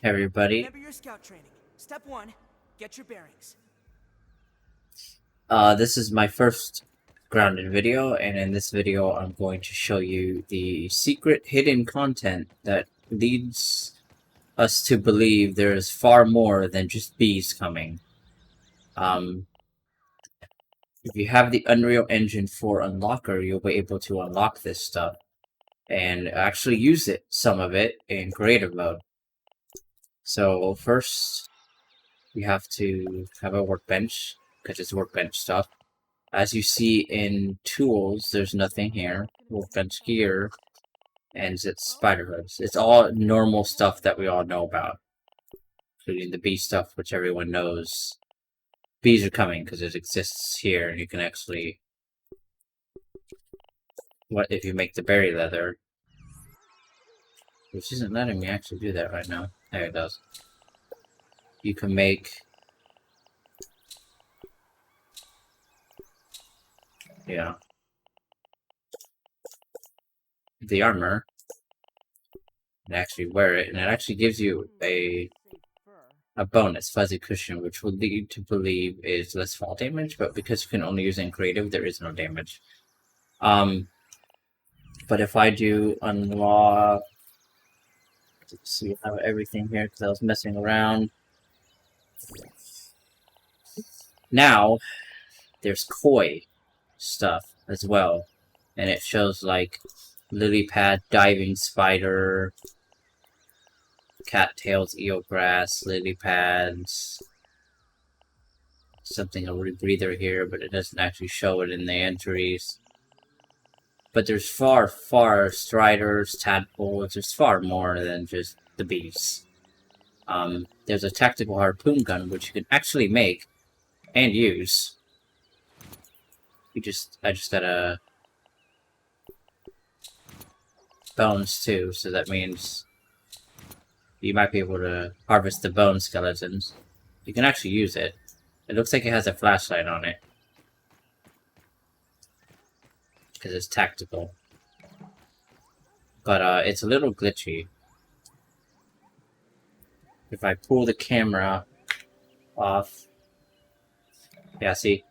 Hey everybody. Remember your scout training. Step 1, get your bearings. This is my first grounded video, and in this video I'm going to show you the secret hidden content that leads us to believe there is far more than just bees coming. If you have the Unreal Engine 4 unlocker, you'll be able to unlock this stuff and actually use it, some of it, in creative mode. So first, you have to have a workbench, because it's workbench stuff. As you see in tools, there's nothing here. Workbench gear, and it's spider webs. It's all normal stuff that we all know about, including the bee stuff, which everyone knows. Bees are coming because it exists here, and you can actually. What if you make the berry leather? Which isn't letting me actually do that right now. There it does. You can make. Yeah. The armor. And actually wear it, and it actually gives you a bonus, fuzzy cushion, which will lead to believe is less fall damage, but because you can only use it in creative, there is no damage. But if I do unlock, let's see, I have everything here because I was messing around. Now, there's koi stuff as well, and it shows like lily pad, diving spider, cattails, eelgrass, lily pads, something a rebreather here, but it doesn't actually show it in the entries. But there's far striders, tadpoles, there's far more than just the bees. There's a tactical harpoon gun, which you can actually make and use. I just gotta bones too, so that means you might be able to harvest the bone skeletons. You can actually use it. It looks like it has a flashlight on it, because it's tactical. But it's a little glitchy. If I pull the camera off, yeah, see?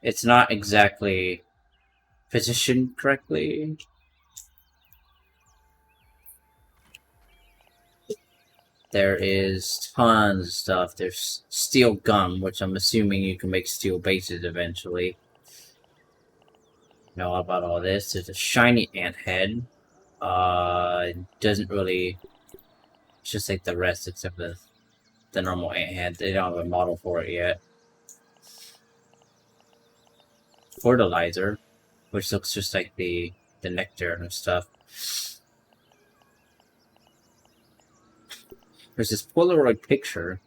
It's not exactly positioned correctly. There is tons of stuff. There's steel gum, which I'm assuming you can make steel bases eventually. Know about all this. There's a shiny ant head. It doesn't really. It's just like the rest, except the normal ant head. They don't have a model for it yet. Fertilizer, which looks just like the nectar and stuff. There's this Polaroid picture,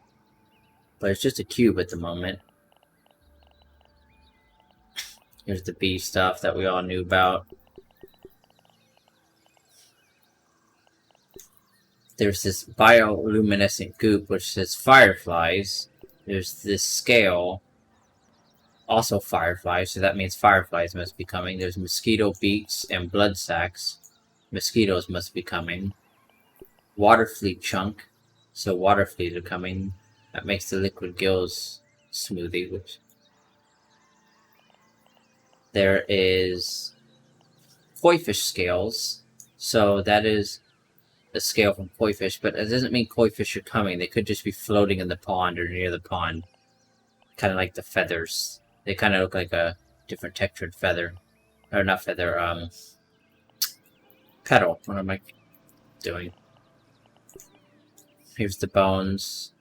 but it's just a cube at the moment. Here's the bee stuff that we all knew about. There's this bioluminescent goop, which says fireflies. There's this scale, also fireflies, so that means fireflies must be coming. There's mosquito beaks and blood sacs. Mosquitoes must be coming. Water fleet chunk, so water fleas are coming. That makes the liquid gills smoothie, which there is koi fish scales, so that is a scale from koi fish, but it doesn't mean koi fish are coming. They could just be floating in the pond or near the pond, kind of like the feathers. They kind of look like a different textured feather, or not feather, petal. What am I doing? Here's the bones.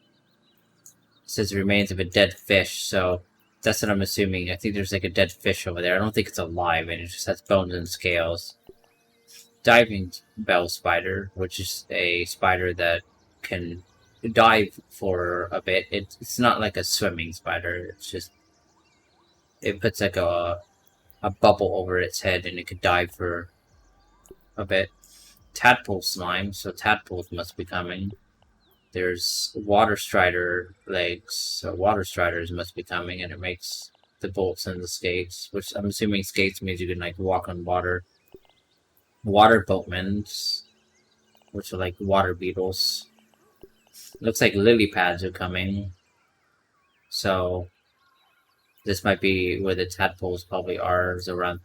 It says remains of a dead fish, so that's what I'm assuming. I think there's like a dead fish over there. I don't think it's alive, and it just has bones and scales. Diving bell spider, which is a spider that can dive for a bit. It's not like a swimming spider. It's just it puts like a bubble over its head, and it could dive for a bit. Tadpole slime, so tadpoles must be coming. There's water strider legs, so water striders must be coming, and it makes the bolts and the skates, which I'm assuming skates means you can like walk on water. Water boatmen, which are like water beetles. Looks like lily pads are coming. So this might be where the tadpoles probably are, is around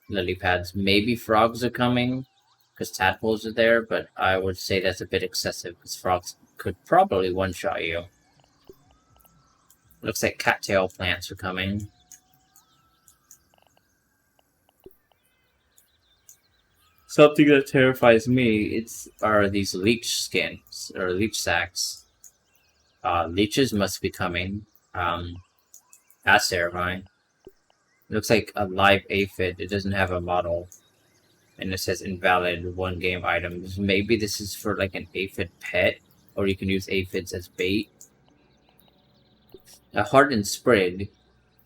lily pads. Maybe frogs are coming because tadpoles are there, but I would say that's a bit excessive because frogs could probably one-shot you. Looks like cattail plants are coming. Something that terrifies me are these leech skins or leech sacks. Leeches must be coming. That's terrifying. Looks like a live aphid. It doesn't have a model. And it says invalid 1 game items. Maybe this is for like an aphid pet, or you can use aphids as bait. A hardened sprig.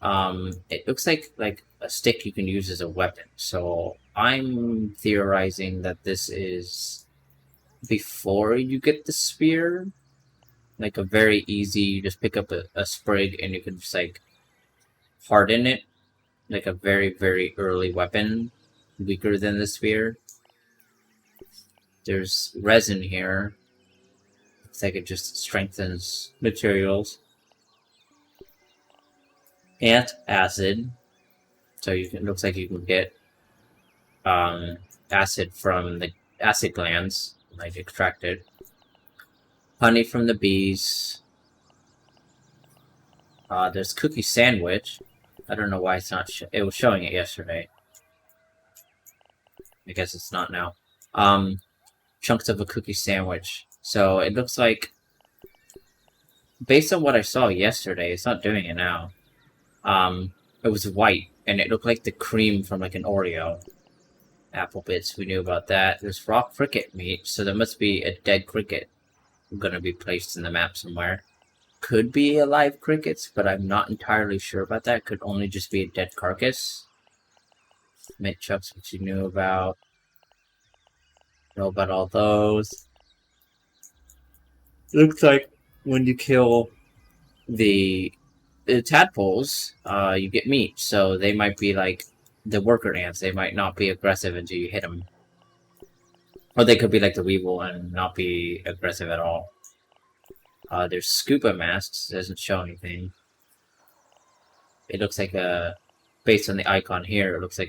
It looks like a stick you can use as a weapon. So I'm theorizing that this is before you get the spear. Like a very easy, you just pick up a sprig and you can just like harden it. Like a very, very early weapon. Weaker than the spear. There's resin here. Looks like it just strengthens materials. Ant acid. So it looks like you can get acid from the acid glands, like extract it. Honey from the bees. There's cookie sandwich. I don't know why it's not. It was showing it yesterday. I guess it's not now. Chunks of a cookie sandwich. So it looks like, based on what I saw yesterday, it's not doing it now. It was white, and it looked like the cream from like an Oreo. Apple bits, we knew about that. There's raw cricket meat, so there must be a dead cricket gonna be placed in the map somewhere. Could be alive crickets, but I'm not entirely sure about that. Could only just be a dead carcass. Mint chucks, which you knew about. Know about all those. Looks like when you kill the tadpoles, you get meat. So they might be like the worker ants. They might not be aggressive until you hit them. Or they could be like the weevil and not be aggressive at all. There's scuba masks. It doesn't show anything. It looks like based on the icon here, it looks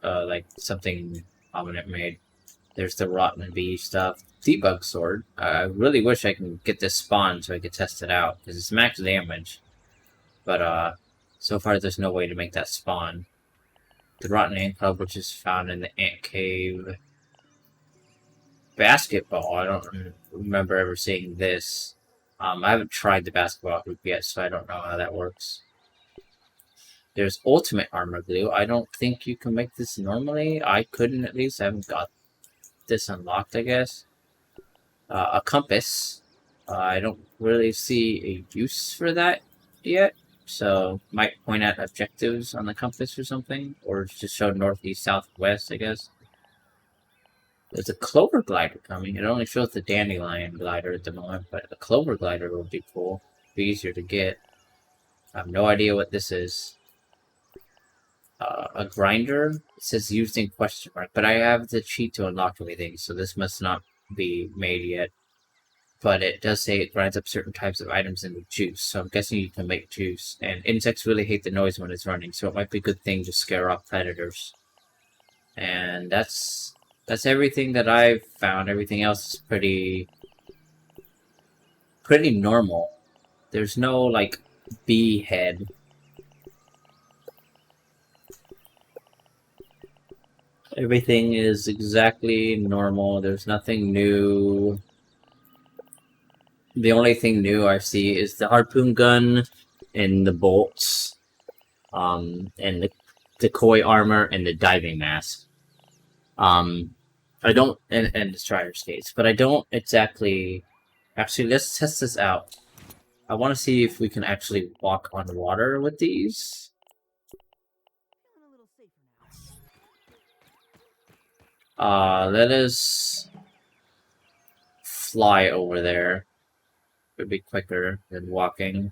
like something Ominent made. There's the rotten bee stuff. Debug sword. I really wish I can get this spawn so I could test it out because it's max damage. But so far there's no way to make that spawn. The rotten ant club, which is found in the ant cave. Basketball. I don't remember ever seeing this. I haven't tried the basketball hoop yet, so I don't know how that works. There's ultimate armor glue. I don't think you can make this normally. I couldn't, at least. I haven't got this unlocked, I guess. A compass. I don't really see a use for that yet. So, might point out objectives on the compass or something. Or just show northeast, southwest, I guess. There's a clover glider coming. It only shows the dandelion glider at the moment, but a clover glider would be cool. Be easier to get. I have no idea what this is. A grinder. It says using question mark, but I have the cheat to unlock everything, so this must not be made yet. But it does say it grinds up certain types of items into juice, so I'm guessing you can make juice. And insects really hate the noise when it's running, so it might be a good thing to scare off predators. And that's everything that I've found. Everything else is pretty normal. There's no, like, bee head. Everything is exactly normal. There's nothing new. The only thing new I see is the harpoon gun and the bolts, and the decoy armor and the diving mask. I don't, and the strider skates, but I don't exactly. Actually, let's test this out. I want to see if we can actually walk on water with these. Let us fly over there. It would be quicker than walking.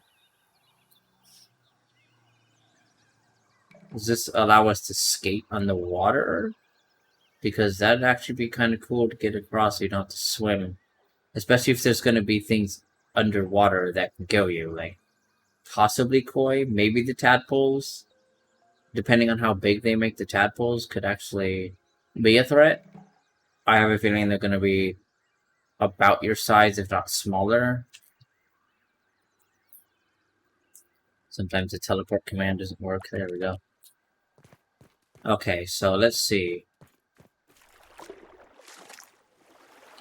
Does this allow us to skate on the water? Because that'd actually be kind of cool to get across so you don't have to swim. Especially if there's going to be things underwater that can kill you, like possibly koi, maybe the tadpoles. Depending on how big they make the tadpoles, could actually be a threat. I have a feeling they're going to be about your size, if not smaller. Sometimes the teleport command doesn't work. There we go. Okay, so let's see.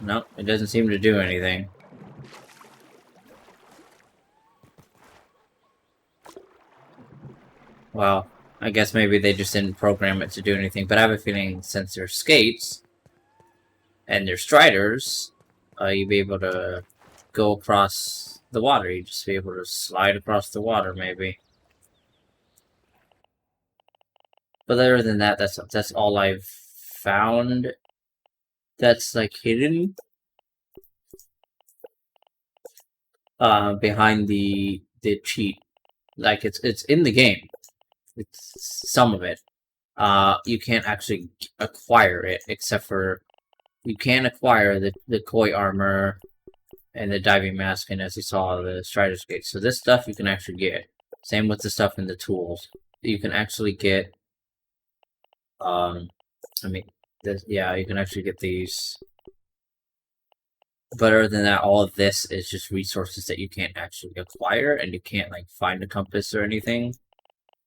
Nope, it doesn't seem to do anything. Well, I guess maybe they just didn't program it to do anything, but I have a feeling since they're skates and they're striders, you'd be able to go across the water. You'd just be able to slide across the water, maybe. But other than that, that's all I've found that's like hidden behind the cheat. Like it's in the game. It's some of it. You can't actually acquire it, except for you can acquire the koi armor and the diving mask, and as you saw, the strider skates. So this stuff you can actually get. Same with the stuff in the tools. You can actually get. I mean, yeah, you can actually get these. But other than that, all of this is just resources that you can't actually acquire, and you can't like find a compass or anything.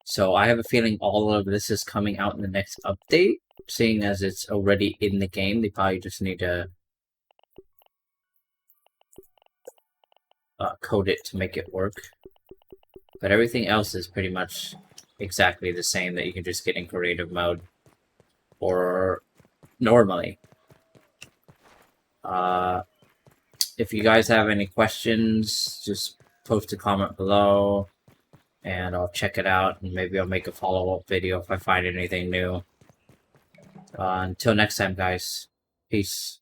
So I have a feeling all of this is coming out in the next update, seeing as it's already in the game. They probably just need to code it to make it work. But everything else is pretty much exactly the same that you can just get in creative mode or normally. If you guys have any questions, just post a comment below and I'll check it out, and maybe I'll make a follow-up video if I find anything new. Until next time, guys. Peace.